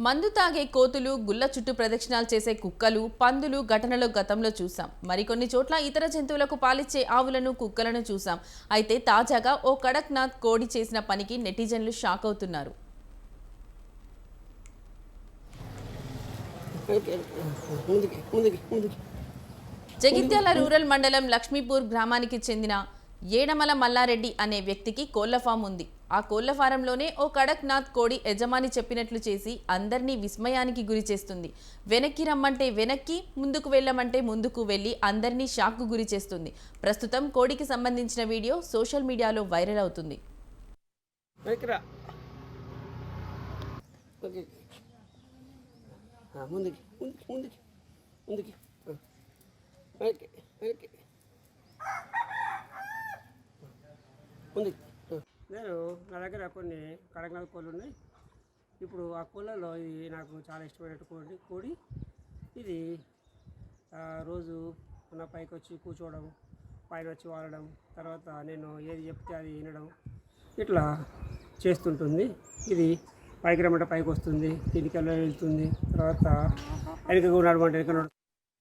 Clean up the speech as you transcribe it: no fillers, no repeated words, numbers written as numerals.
మందు తాగే కోతులు, గుల్ల చుట్టూ ప్రదక్షిణాలు చేసే కుక్కలు, పందులు ఘటనలో గతంలో చూసాం. మరికొన్ని చోట్ల ఇతర జంతువులకు పాలిచ్చే ఆవులను, కుక్కలను చూసాం. అయితే తాజాగా ఓ కడక్నాథ్ కోడి చేసిన పనికి నెటిజన్లు షాక్ అవుతున్నారు. జగిత్యాల రూరల్ మండలం లక్ష్మీపూర్ గ్రామానికి చెందిన ఏడమల మల్లారెడ్డి అనే వ్యక్తికి కోళ్ల ఫామ్ ఉంది. ఆ కోళ్ల ఫారంలోనే ఓ కడక్నాథ్ కోడి యజమాని చెప్పినట్లు చేసి అందరినీ విస్మయానికి గురి చేస్తుంది. వెనక్కి రమ్మంటే వెనక్కి, ముందుకు వెళ్ళమంటే ముందుకు వెళ్ళి అందరినీ షాక్కు గురి చేస్తుంది. ప్రస్తుతం కోడికి సంబంధించిన వీడియో సోషల్ మీడియాలో వైరల్ అవుతుంది. నేను నా దగ్గర కొన్ని కడక్నాథ్ కోళ్ళు ఉన్నాయి. ఇప్పుడు ఆ కోళ్ళలో ఇది నాకు చాలా ఇష్టమైన కోడి. ఇది రోజు నా పైకి వచ్చి కూర్చోవడం, పైన వచ్చి వాడడం, తర్వాత నేను ఏది చెప్తే అది వినడం, ఇట్లా చేస్తుంటుంది. ఇది పైకి రమ్మంటే పైకి వస్తుంది, కిందికి వెళ్తుంది, తర్వాత వెనక నడమంటే వెనక